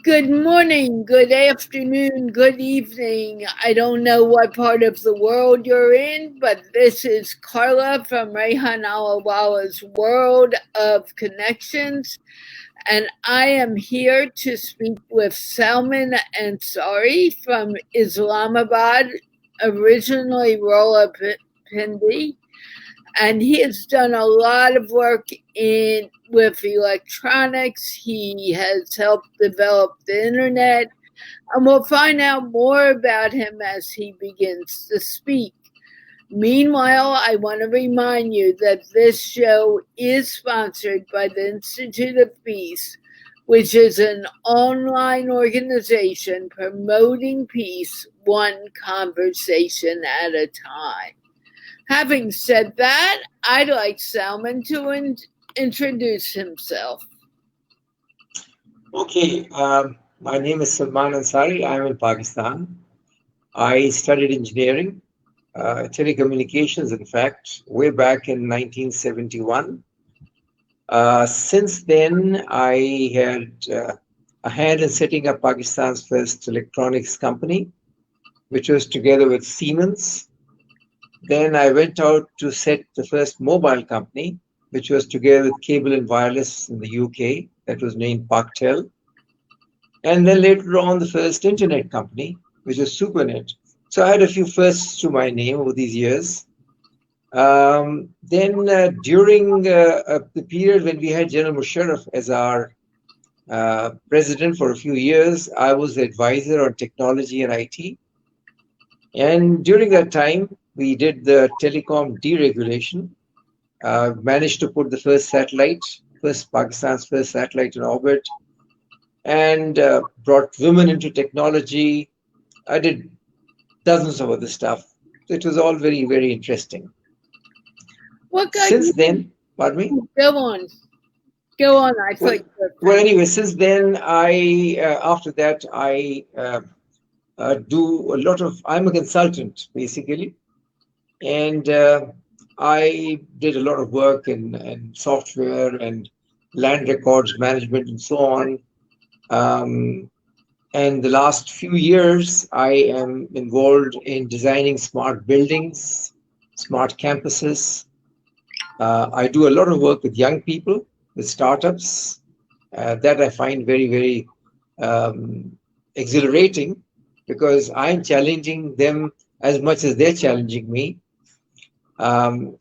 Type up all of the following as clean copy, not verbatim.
Good morning, good afternoon, good evening. I don't know what part of the world you're in, but this is Carla from Rehan Allahwala's World of Connections, and I am here to speak with Salman Ansari from Islamabad, originally Rawalpindi, and he has done a lot of work in with electronics. He has helped develop the internet, and we'll find out more about him as he begins to speak. Meanwhile, I want to remind you that this show is sponsored by the Institute of Peace, which is an online organization promoting peace one conversation at a time. Having said that, I'd like Salman to introduce himself. Okay, my name is Salman Ansari. I'm in Pakistan. I studied engineering, telecommunications, in fact, way back in 1971. Since then, I had a hand in setting up Pakistan's first electronics company, which was together with Siemens. Then I went out to set the first mobile company, which was together with Cable and Wireless in the UK, that was named Paktel. And then later on, the first internet company, which was SuperNet. So I had a few firsts to my name over these years. Then during the period when we had General Musharraf as our president for a few years, I was the advisor on technology and IT. And during that time, we did the telecom deregulation, managed to put the first Pakistan's first satellite in orbit, and brought women into technology. I did dozens of other stuff. It was all very, very interesting. Since then, pardon me? Go on. Go on. Well, anyway, since then, after that, I do a lot of, I'm a consultant, basically. And I did a lot of work in software and land records management and so on. And the last few years, I am involved in designing smart buildings, smart campuses. I do a lot of work with young people, with startups. That I find very, very exhilarating because I'm challenging them as much as they're challenging me.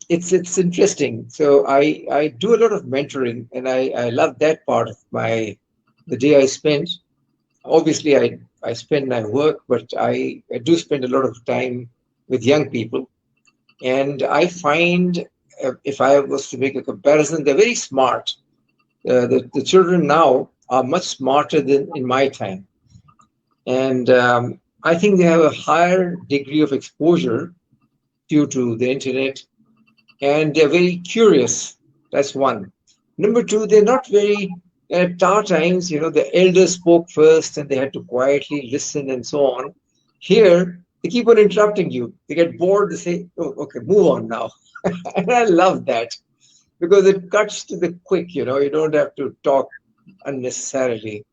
It's interesting. So I do a lot of mentoring, and I love that part of the day I spend. Obviously, I spend my work, but I do spend a lot of time with young people. And I find, if I was to make a comparison, they're very smart. The children now are much smarter than in my time. And I think they have a higher degree of exposure due to the internet, and they're very curious. That's one. Number two, they're not very, at our times, the elders spoke first and they had to quietly listen and so on. Here, they keep on interrupting you. They get bored, they say, oh, okay, move on now. And I love that because it cuts to the quick, you don't have to talk unnecessarily.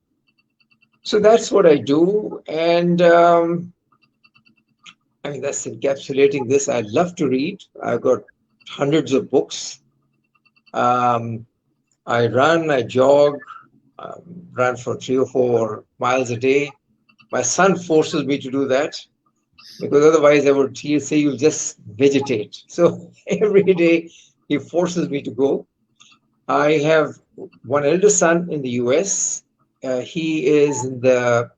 So that's what I do. And that's encapsulating this. I love to read. I've got hundreds of books. I run, I jog, run for 3 or 4 miles a day. My son forces me to do that because otherwise he'll say you'll just vegetate. So every day he forces me to go. I have one elder son in the US. He is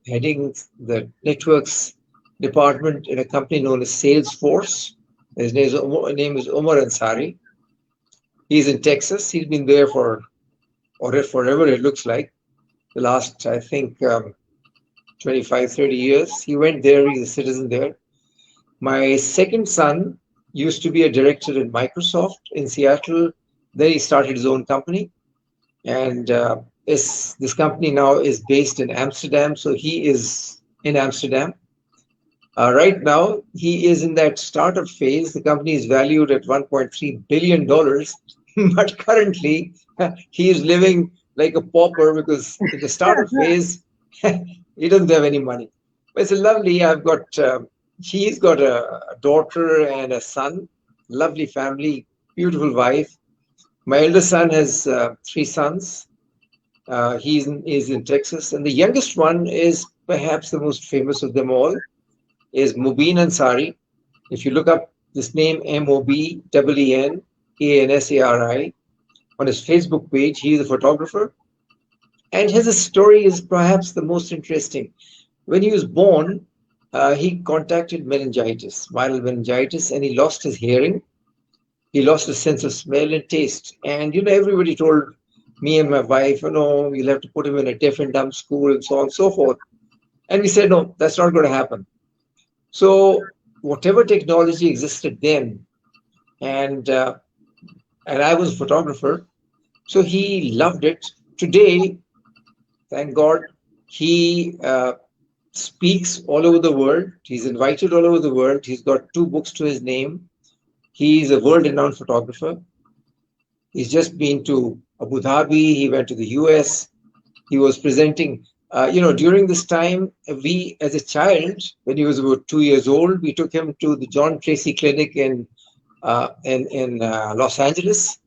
heading the networks department in a company known as Salesforce. His name is Omar Ansari. He's in Texas. He's been there forever, it looks like. The last, I think, 25, 30 years. He went there. He's a citizen there. My second son used to be a director at Microsoft in Seattle. Then he started his own company. And this company now is based in Amsterdam. So he is in Amsterdam. Right now, he is in that startup phase. The company is valued at $1.3 billion, but currently he is living like a pauper because in the startup phase, He doesn't have any money. But it's lovely. He's got a daughter and a son. Lovely family, beautiful wife. My eldest son has three sons. He's in Texas. And the youngest one is perhaps the most famous of them all, is Mubin Ansari. If you look up this name, Mobenansari, on his Facebook page, he's a photographer. And his story is perhaps the most interesting. When he was born, he contracted meningitis, viral meningitis, and he lost his hearing. He lost his sense of smell and taste. And, everybody told me and my wife, you'll have to put him in a deaf and dumb school and so on and so forth. And we said, no, that's not going to happen. So whatever technology existed then, and I was a photographer, so he loved it. Today, thank God, he speaks all over the world. He's invited all over the world. He's got 2 books to his name. He's a world-renowned photographer. He's just been to Abu Dhabi. He went to the US. He was presenting. During this time, we, as a child, when he was about 2 years old, we took him to the John Tracy Clinic in Los Angeles.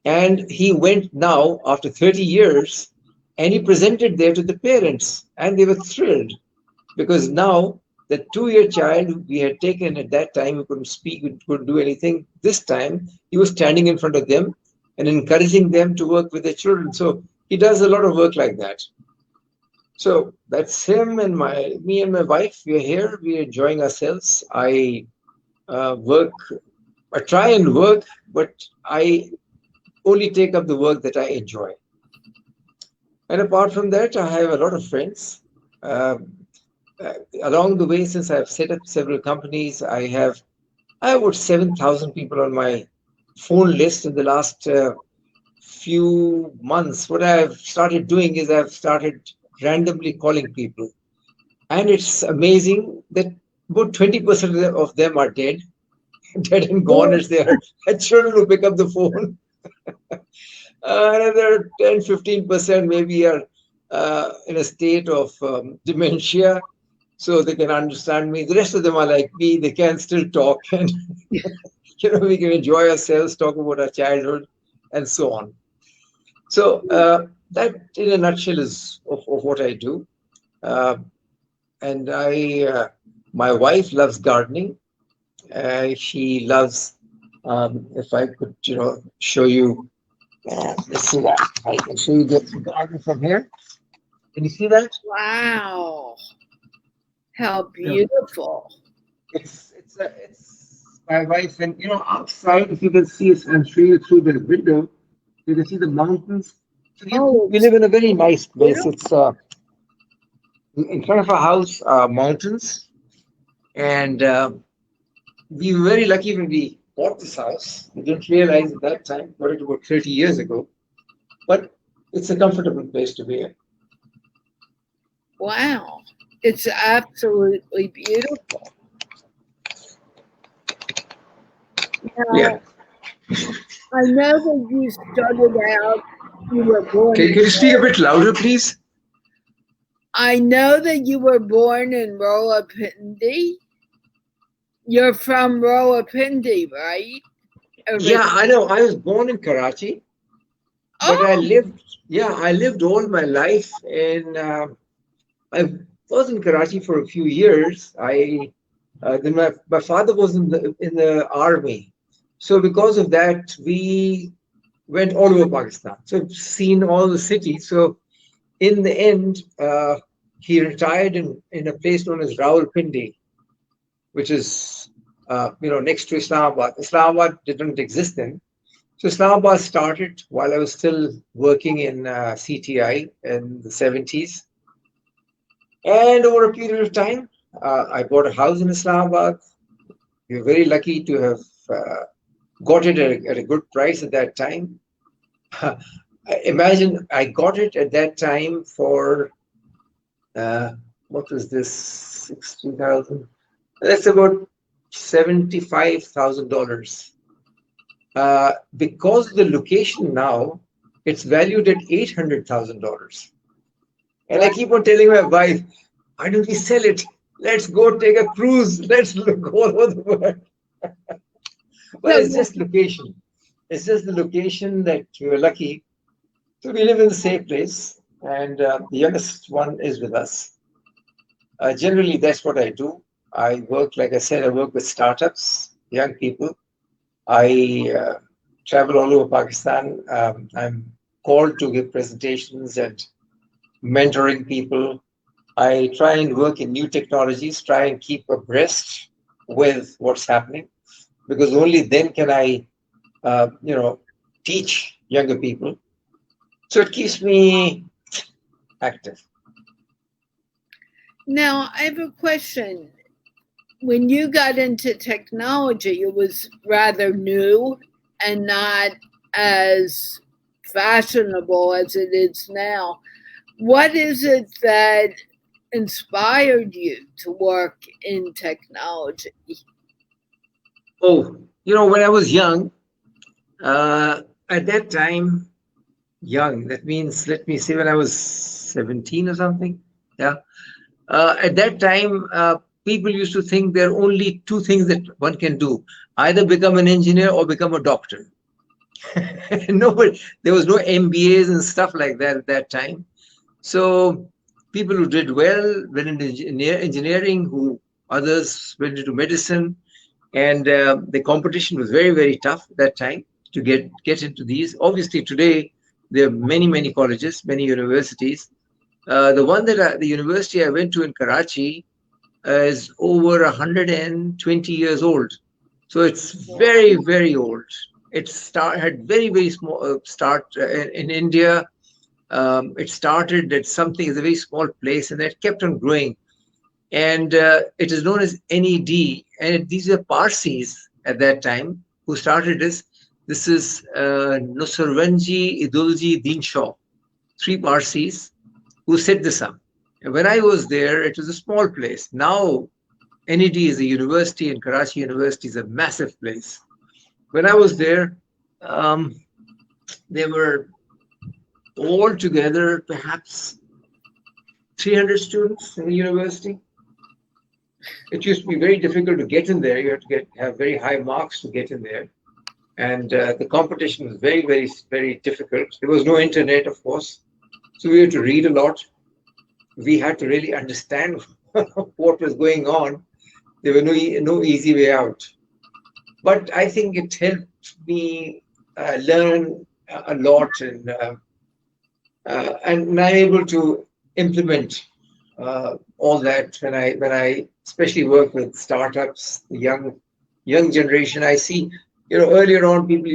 And he went now, after 30 years, and he presented there to the parents. And they were thrilled, because now the 2-year child who we had taken at that time, who couldn't speak, who couldn't do anything, this time he was standing in front of them and encouraging them to work with their children. So he does a lot of work like that. So that's him and me and my wife. We are here. We are enjoying ourselves. I try and work, but I only take up the work that I enjoy. And apart from that, I have a lot of friends. Along the way, since I've set up several companies, I have about 7,000 people on my phone list in the last few months. What I've started doing is I've started randomly calling people. And it's amazing that about 20% of them are dead and gone, as they are children who pick up the phone. Another 10-15% maybe are in a state of dementia, so they can understand me. The rest of them are like me, they can still talk, and we can enjoy ourselves, talk about our childhood, and so on. So that, in a nutshell, is of what I do. And my wife loves gardening. She loves, if I could, show you. Let's see that. I can show you the garden from here. Can you see that? Wow. How beautiful. It's my wife, and outside, if you can see it, I'm showing you through the window, you can see the mountains. So we live in a very nice place. It's in front of our house, mountains, and we were very lucky when we bought this house. We didn't realize at that time, got it about 30 years ago, but it's a comfortable place to be in. Wow. It's absolutely beautiful. Now, Yeah. I know that you started out, you were born. Can you speak a bit louder, please? I know that you were born in Rawalpindi. You're from Rawalpindi, right? Yeah, I know. I was born in Karachi, but I lived all my life in. I was in Karachi for a few years. Then my father was in the army, so because of that, we went all over Pakistan. So I've seen all the cities. So in the end, he retired in a place known as Rawalpindi, which is next to Islamabad. Islamabad didn't exist then. So Islamabad started while I was still working in CTI in the 70s. And over a period of time, I bought a house in Islamabad. We were very lucky to have got it at a good price at that time. Imagine I got it at that time for, what was this, 60,000? That's about $75,000. Because of the location now, it's valued at $800,000. And I keep on telling my wife, why don't we sell it? Let's go take a cruise. Let's go all over the world. But it's just location. It's just the location that we were lucky. So we live in the same place, and the youngest one is with us. Generally, that's what I do. I work, like I said, I work with startups, young people. I travel all over Pakistan. I'm called to give presentations and mentoring people. I try and work in new technologies, try and keep abreast with what's happening, because only then can I, teach younger people. So it keeps me active. Now, I have a question. When you got into technology, it was rather new and not as fashionable as it is now. What is it that inspired you to work in technology? Oh, when I was young, at that time, young, that means, let me say, when I was 17 or something. Yeah. At that time, people used to think there are only two things that one can do, either become an engineer or become a doctor. Nobody, there was no MBAs and stuff like that at that time. So people who did well went into engineering, who others went into medicine, and the competition was very, very tough at that time to get into these. Obviously, today there are many colleges, many universities. The university I went to in Karachi is over 120 years old. So it's very, very old. It had very small start in India. It started at something, it's a very small place, and it kept on growing. And it is known as NED. And these are Parsis at that time who started this. This is Nusarwanji Idulji Dinshaw, 3 Parsis who set this up. And when I was there, it was a small place. Now, NED is a university, and Karachi University is a massive place. When I was there, there were all together perhaps 300 students in the university. It used to be very difficult to get in there. You had to have very high marks to get in there. And the competition was very difficult. There was no internet, of course. So we had to read a lot. We had to really understand what was going on. There were no easy way out. But I think it helped me learn a lot, and I'm able to implement all that when I especially work with startups, the young generation. I see, earlier on people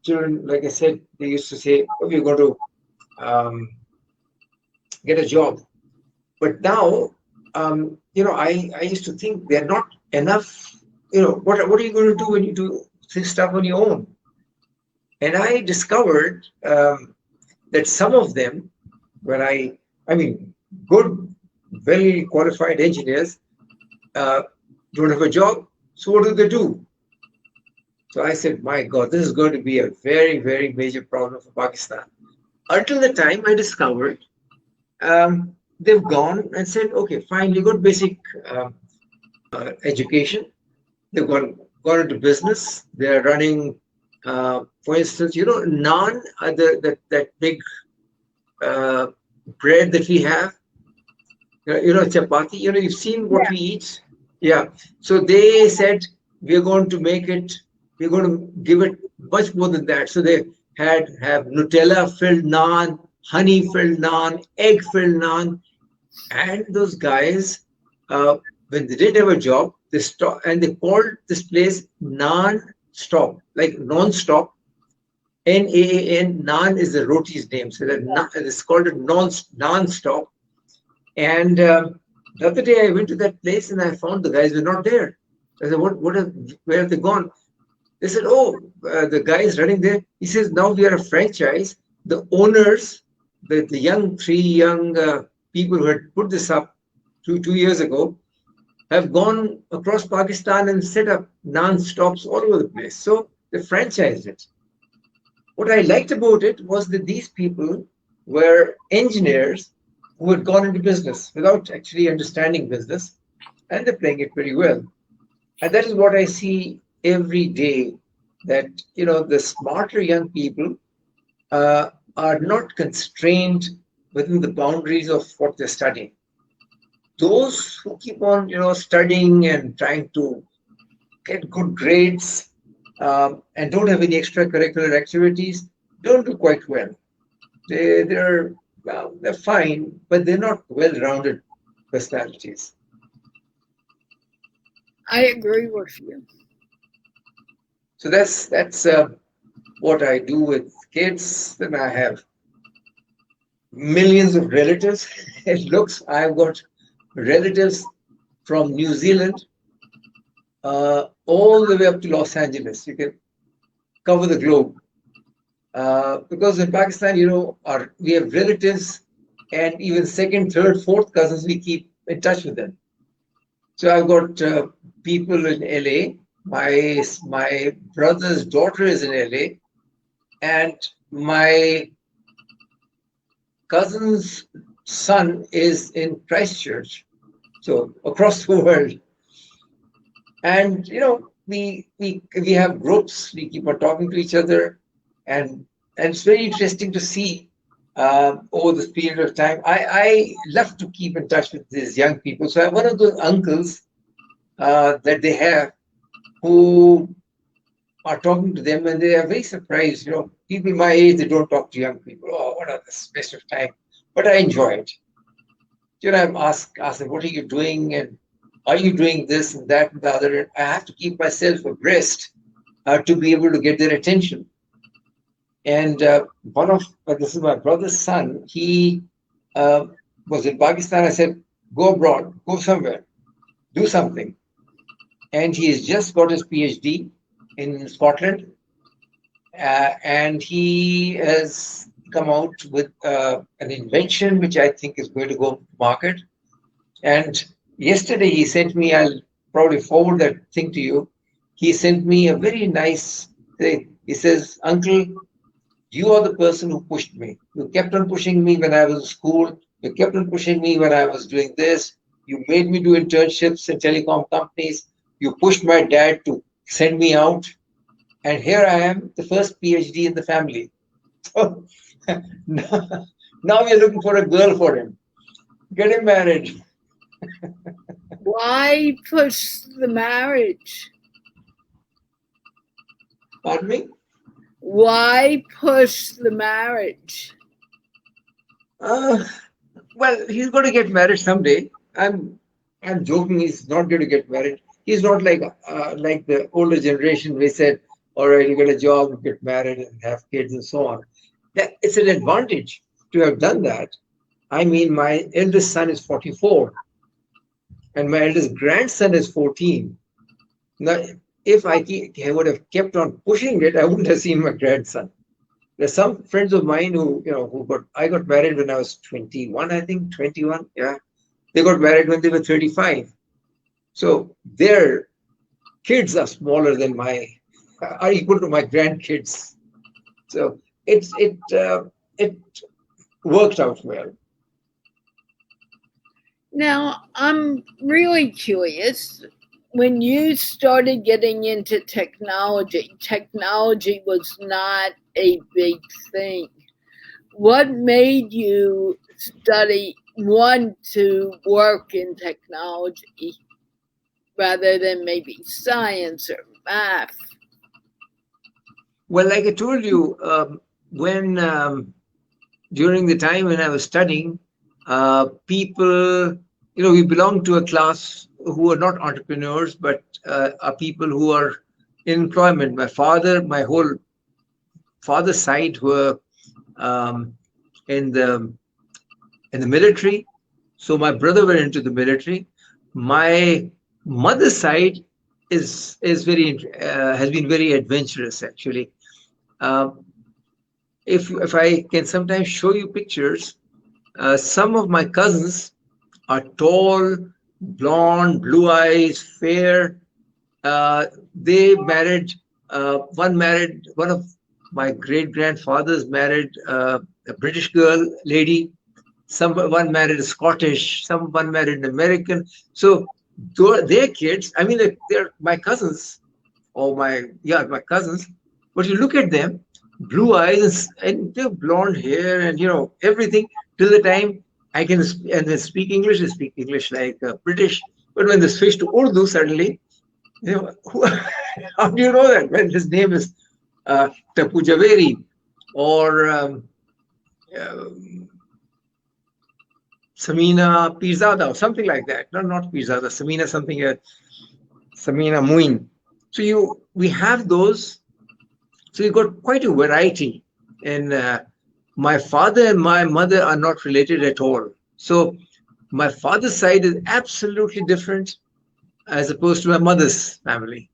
children, like I said, they used to say, "Oh, you're going to get a job." But now, I used to think they're not enough. What are you going to do when you do this stuff on your own? And I discovered that some of them, good, well qualified engineers, don't have a job. So what do they do? So I said, my God, this is going to be a very, very major problem for Pakistan. Until the time I discovered, they've gone and said, okay, fine, you got basic education. They've gone into business. They're running, for instance, naan, that big bread that we have, chapati, you've seen what we eat. Yeah. So they said, we're going to give it much more than that. So they have Nutella filled naan, honey filled naan, egg filled naan. And those guys, when they didn't have a job, they stopped, and they called this place non-stop, like non-stop. Naan, naan is the roti's name. So it's called a non-stop. And the other day I went to that place and I found the guys were not there. I said, where have they gone? They said, the guy is running there. He says, now we are a franchise. The owners, the three young people who had put this up 2 years ago, have gone across Pakistan and set up non-stops all over the place. So they franchised it. What I liked about it was that these people were engineers who had gone into business without actually understanding business, and they're playing it pretty well. And that is what I see every day, that the smarter young people are not constrained within the boundaries of what they're studying. Those who keep on studying and trying to get good grades, and don't have any extracurricular activities, don't do quite well. They're well, they're fine, but they're not well-rounded personalities. I agree with you. So that's what I do with kids. Then I have millions of relatives. It looks I've got relatives from New Zealand all the way up to Los Angeles. You can cover the globe. Because in Pakistan, we have relatives, and even second, third, fourth cousins, we keep in touch with them. So I've got people in LA. My brother's daughter is in LA, and my cousin's son is in Christchurch, so across the world. And we have groups. We keep on talking to each other, and it's very interesting to see over this period of time. I love to keep in touch with these young people. So I'm one of those uncles that they have, who are talking to them, and they are very surprised. People my age, they don't talk to young people. Oh, what a waste of time! But I enjoy it. I'm ask them, what are you doing, and are you doing this and that and the other? And I have to keep myself abreast to be able to get their attention. And this is my brother's son. He was in Pakistan. I said, go abroad, go somewhere, do something. And he has just got his PhD in Scotland, and he has come out with an invention which I think is going to go to market. And yesterday he sent me, I'll probably forward that thing to you. He sent me a very nice thing. He says, Uncle, you are the person who pushed me. You kept on pushing me when I was in school. You kept on pushing me when I was doing this. You made me do internships in telecom companies. You pushed my dad to send me out. And here I am, the first PhD in the family. So now we're looking for a girl for him. Get him married. Why push the marriage? Pardon me? Why push the marriage? Well, he's going to get married someday. I'm joking. He's not going to get married. He's not like the older generation. We said, all right, you get a job, get married, and have kids, and so on. It's an advantage to have done that. I mean, my eldest son is 44, and my eldest grandson is 14. Now, if I would have kept on pushing it, I wouldn't have seen my grandson. There's some friends of mine I got married when I was 21, I think, 21. Yeah. They got married when they were 35. So their kids are smaller than are equal to my grandkids. So it worked out well. Now, I'm really curious. When you started getting into technology was not a big thing. What made you want to work in technology rather than maybe science or math? Well, like I told you, when during the time when I was studying, people, we belong to a class who are not entrepreneurs, but are people who are in employment. My whole father's side were in the military. So my brother went into the military. My mother's side has been very adventurous, actually. If I can sometimes show you pictures, some of my cousins are tall, blonde, blue eyes, fair. They married. One of my great grandfathers married a British lady. One married a Scottish, one married an American. So their kids, I mean, they're my cousins, or my cousins. But you look at them, blue eyes and they have blonde hair and everything. Till the time I can and they speak English, they speak English like British. But when they switch to Urdu, suddenly, how do you know that? When his name is Tapu Javeri or Samina Pirzada or something like that. No, not Pirzada, Samina something, Samina Muin. So we have those. So you got quite a variety. And my father and my mother are not related at all. So my father's side is absolutely different as opposed to my mother's family.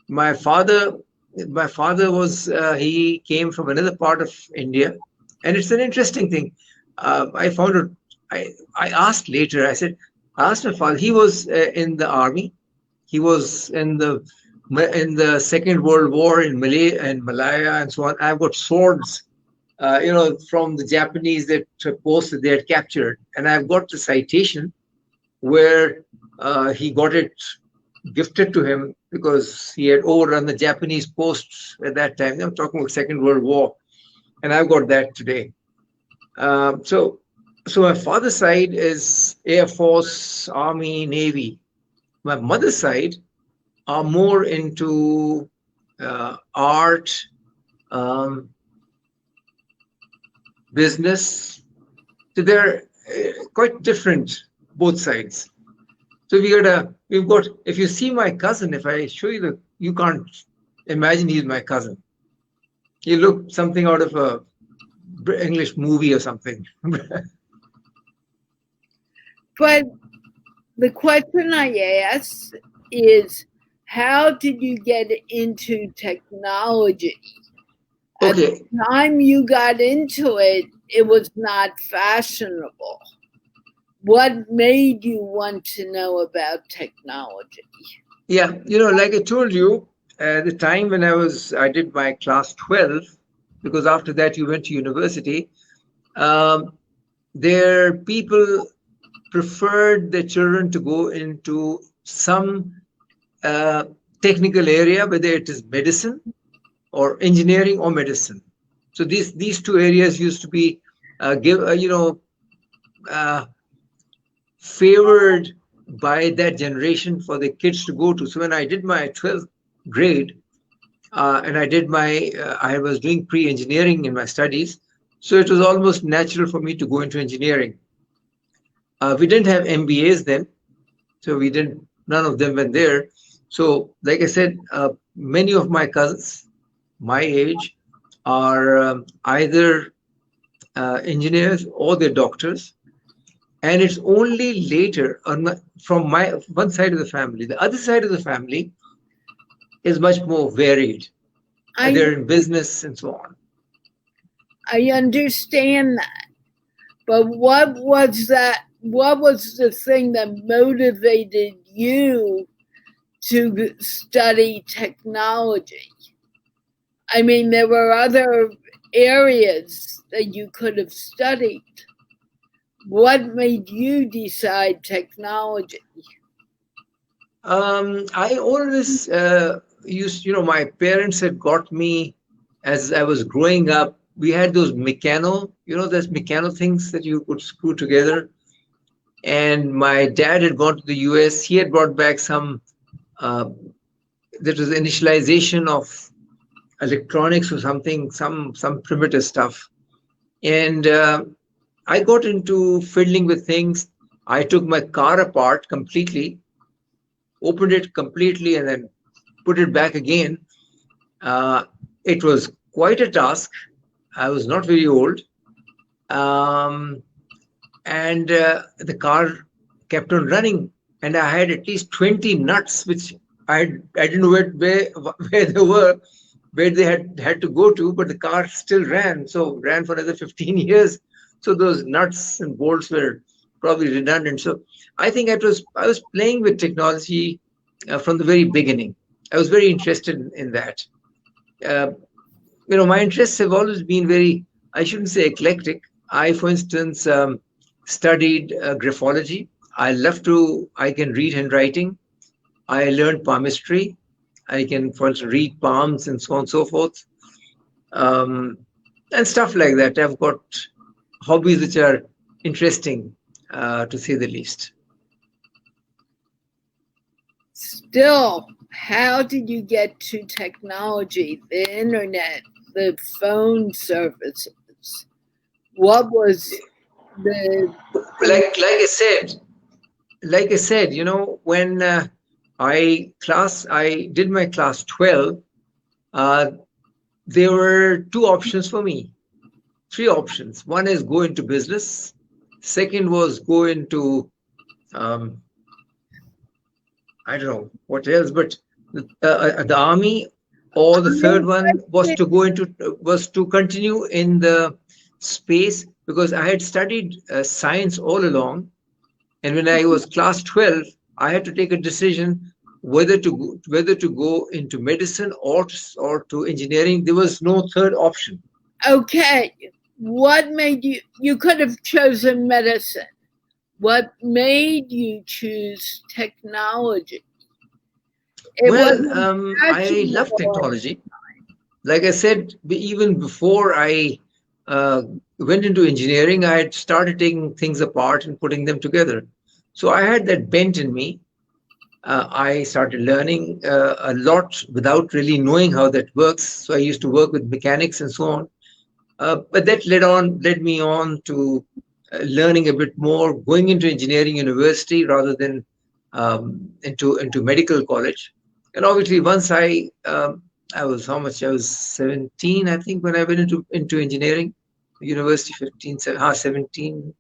My father was, he came from another part of India. And it's an interesting thing. I found out, I asked later, I asked my father, he was in the army. He was in the Second World War in Malaya and so on. I've got swords, from the Japanese that post they had captured. And I've got the citation where he got it gifted to him because he had overrun the Japanese posts at that time. I'm talking about Second World War. And I've got that today. So my father's side is Air Force, Army, Navy. My mother's side are more into art, business. So they're quite different, both sides. So we've got, if you see my cousin, if I show you you can't imagine he's my cousin. He looked something out of a English movie or something. But the question I ask is, how did you get into technology? At Okay. the time you got into it, it was not fashionable. What made you want to know about technology? Yeah, like I told you, at the time when I did my class 12, because after that you went to university, there people preferred their children to go into some technical area, whether it is medicine or engineering or medicine. So these two areas used to be favored by that generation for the kids to go to. So when I did my 12th grade, and I was doing pre-engineering in my studies, so it was almost natural for me to go into engineering. We didn't have MBAs then, so none of them went there. So like I said, many of my cousins, my age, are either engineers or they're doctors. And it's only later, from my one side of the family. The other side of the family is much more varied. They're in business and so on. I understand that. But what was the thing that motivated you to study technology? I mean, there were other areas that you could have studied. What made you decide technology? I always my parents had got me as I was growing up. We had those those mechano things that you could screw together. And my dad had gone to the US. He had brought back some, that was initialization of electronics or something, some primitive stuff. And I got into fiddling with things. I took my car apart completely, opened it completely, and then put it back again. It was quite a task. I was not very old. And the car kept on running. And I had at least 20 nuts, which I didn't know where they were, where they had to go to, but the car still ran. So ran for another 15 years. So those nuts and bolts were probably redundant. So I think I was playing with technology from the very beginning. I was very interested in that. My interests have always been very, I shouldn't say eclectic. For instance, studied graphology. I can read handwriting. I learned palmistry. I can, for instance, read palms and so on and so forth. And stuff like that. I've got hobbies which are interesting, to say the least. Still, how did you get to technology, the internet, the phone services? What was the like I said, when I did my class 12, there were two options for me, three options. One is go into business. Second was go into I don't know what else, but the army, or the third one was to continue in the space, because I had studied science all along, and when I was class 12, I had to take a decision whether to go into medicine or to engineering. There was no third option. Okay, what made you could have chosen medicine. What made you choose technology? I love technology. Like I said, even before I went into engineering, I had started taking things apart and putting them together. So I had that bent in me. I started learning a lot without really knowing how that works. So I used to work with mechanics and so on. But that led me on to learning a bit more, going into engineering university rather than into medical college. And obviously, once I was 17, I think, when I went into engineering university. 17.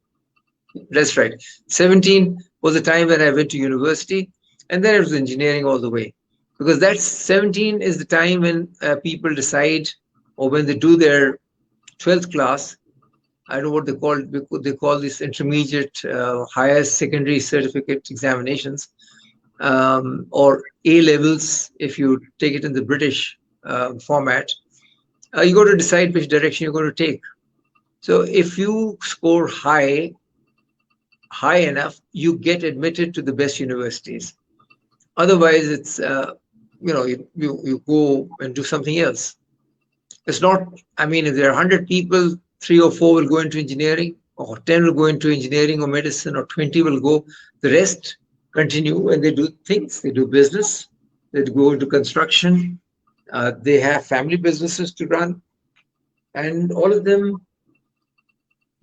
That's right. 17 was the time when I went to university, and then it was engineering all the way. Because that's 17 is the time when people decide, or when they do their 12th class. I don't know what they call this intermediate, higher secondary certificate examinations, or A levels, if you take it in the British format. You got to decide which direction you're going to take. So if you score high enough, you get admitted to the best universities. Otherwise, it's you go and do something else. It's not. I mean, if there are 100 people, 3 or 4 will go into engineering, or 10 will go into engineering or medicine, or 20 will go. The rest continue and they do things. They do business. They go into construction. They have family businesses to run, and all of them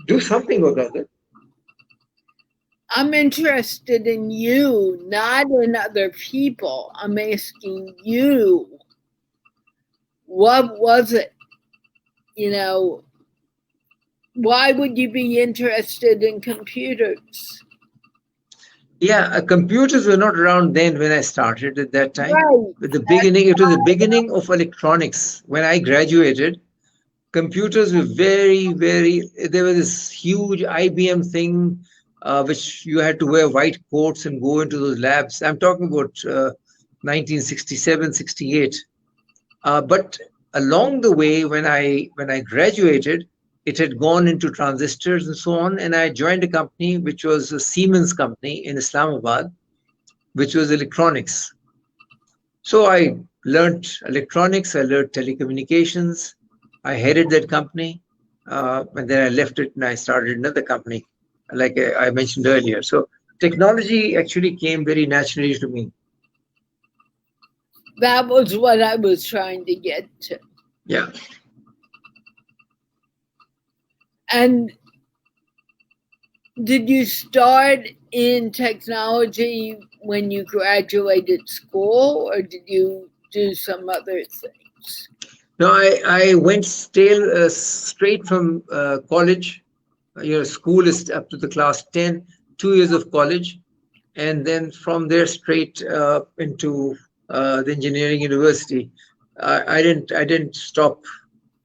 do something or other. I'm interested in you, not in other people. I'm asking you, what was it? Why would you be interested in computers? Yeah, computers were not around then when I started at that time. Right. It was the beginning of electronics. When I graduated, computers were very, very, there was this huge IBM thing, which you had to wear white coats and go into those labs. I'm talking about 1967, 68. But along the way, when I graduated, it had gone into transistors and so on, and I joined a company which was a Siemens company in Islamabad, which was electronics. So I learned electronics, I learned telecommunications, I headed that company, and then I left it and I started another company, like I mentioned earlier. So technology actually came very naturally to me. That was what I was trying to get to. Yeah. And did you start in technology when you graduated school, or did you do some other things? No, I went straight from college. School is up to the class 10, 2 years of college, and then from there straight into the engineering university. I didn't stop.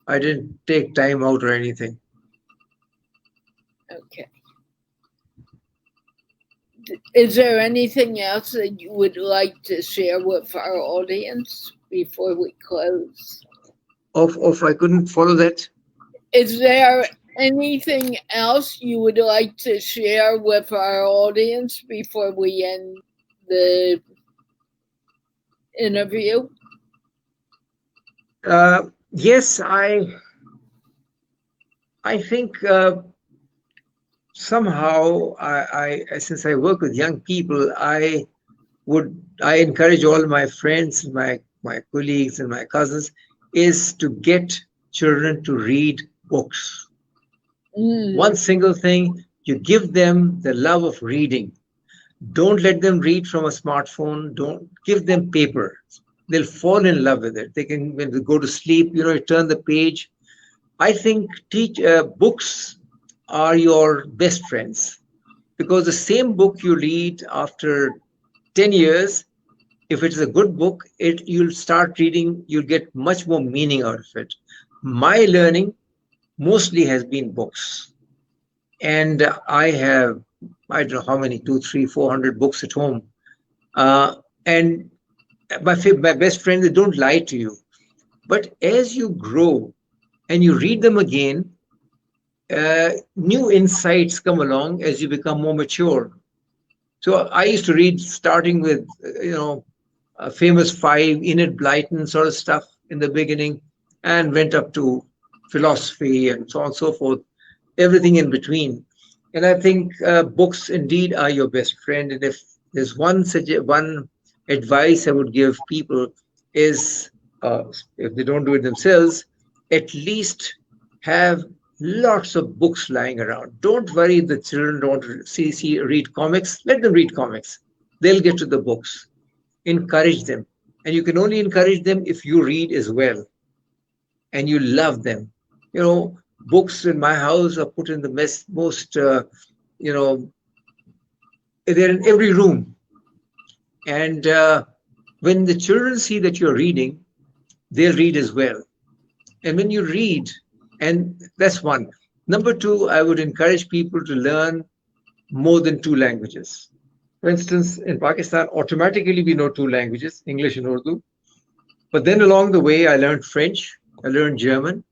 I didn't take time out or anything. Okay. Is there anything else that you would like to share with our audience before we close? I couldn't follow that. Is there Anything else you would like to share with our audience before we end the interview? Yes, I think somehow since I work with young people, I encourage all my friends, my colleagues and my cousins is to get children to read books. One single thing, you give them the love of reading. Don't let them read from a smartphone. Don't give them paper. They'll fall in love with it. They can, when they go to sleep, you turn the page. I think books are your best friends, because the same book you read after 10 years, if it's a good book, you'll start reading, you'll get much more meaning out of it. My learning mostly has been books. And I don't know how many, 2, 3, 400 books at home. And my best friends, they don't lie to you. But as you grow and you read them again, new insights come along as you become more mature. So I used to read starting with, famous five, Enid Blyton sort of stuff in the beginning, and went up to philosophy and so on and so forth, everything in between. And I think books indeed are your best friend. And if there's one advice I would give people is, if they don't do it themselves, at least have lots of books lying around. Don't worry if the children don't read comics. Let them read comics. They'll get to the books. Encourage them. And you can only encourage them if you read as well and you love them. Books in my house are put in the most, they're in every room. And when the children see that you're reading, they'll read as well. And when you read, and that's one. Number two, I would encourage people to learn more than 2 languages. For instance, in Pakistan, automatically we know 2 languages, English and Urdu. But then along the way, I learned French, I learned German,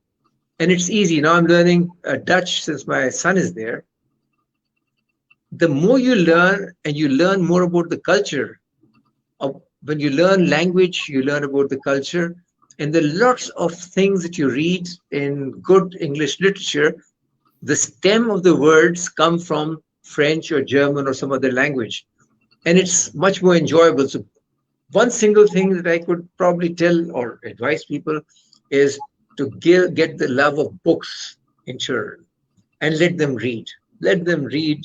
and it's easy. Now I'm learning Dutch since my son is there. The more you learn and you learn more about the culture, when you learn language, you learn about the culture. And there are lots of things that you read in good English literature. The stem of the words come from French or German or some other language. And it's much more enjoyable. So one single thing that I could probably tell or advise people is to get the love of books in children and let them read. Let them read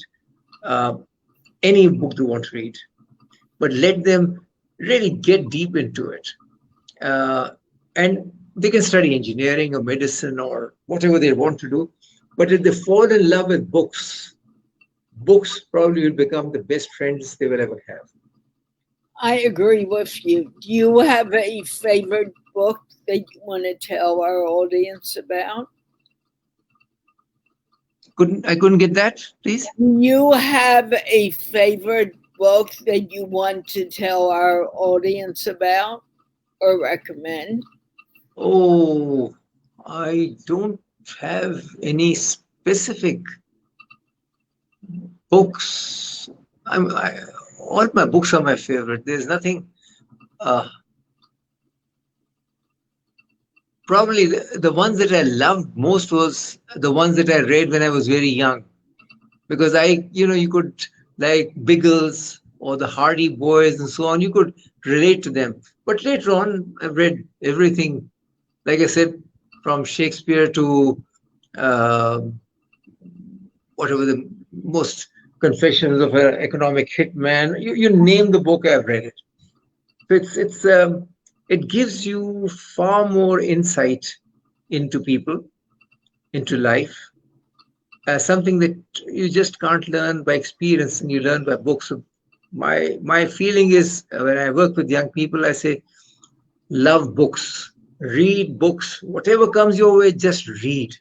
any book they want to read, but let them really get deep into it. And they can study engineering or medicine or whatever they want to do. But if they fall in love with books probably will become the best friends they will ever have. I agree with you. Do you have a favorite book that you want to tell our audience about? I couldn't get that, please. Do you have a favorite book that you want to tell our audience about or recommend? Oh, I don't have any specific books. All my books are my favorite. There's nothing. Probably the ones that I loved most was the ones that I read when I was very young, because you could, like Biggles or the Hardy Boys and so on, you could relate to them. But later on, I've read everything, like I said, from Shakespeare to whatever the most Confessions of an Economic Hitman. You name the book, I've read it. It gives you far more insight into people, into life, something that you just can't learn by experience, and you learn by books. So my feeling is, when I work with young people, I say, love books, read books, whatever comes your way, just read.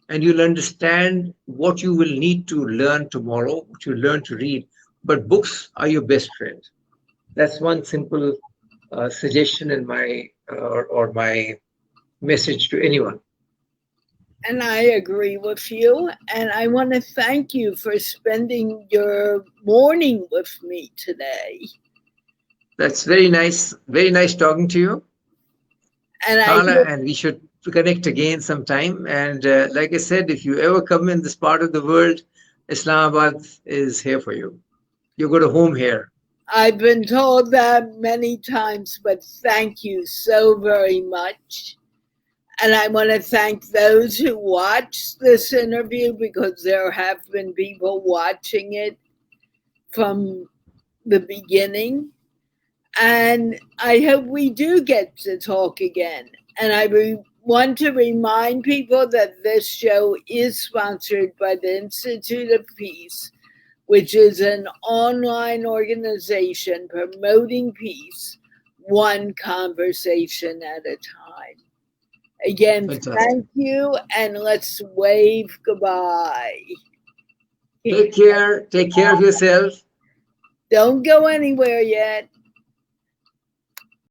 And you'll understand what you will need to learn tomorrow, what you learn to read. But books are your best friend. That's one simple suggestion in my or my message to anyone. And I agree with you. And I want to thank you for spending your morning with me today. That's very nice. Very nice talking to you, And I Carla, hope and we should connect again sometime. And like I said, if you ever come in this part of the world, Islamabad is here for you. You go to home here. I've been told that many times, but thank you so very much. And I want to thank those who watched this interview because there have been people watching it from the beginning. And I hope we do get to talk again. And I want to remind people that this show is sponsored by the Institute of Peace, which is an online organization promoting peace, one conversation at a time. Again, Fantastic. thank you, and let's wave goodbye. Take care. Take care of yourself. Don't go anywhere yet.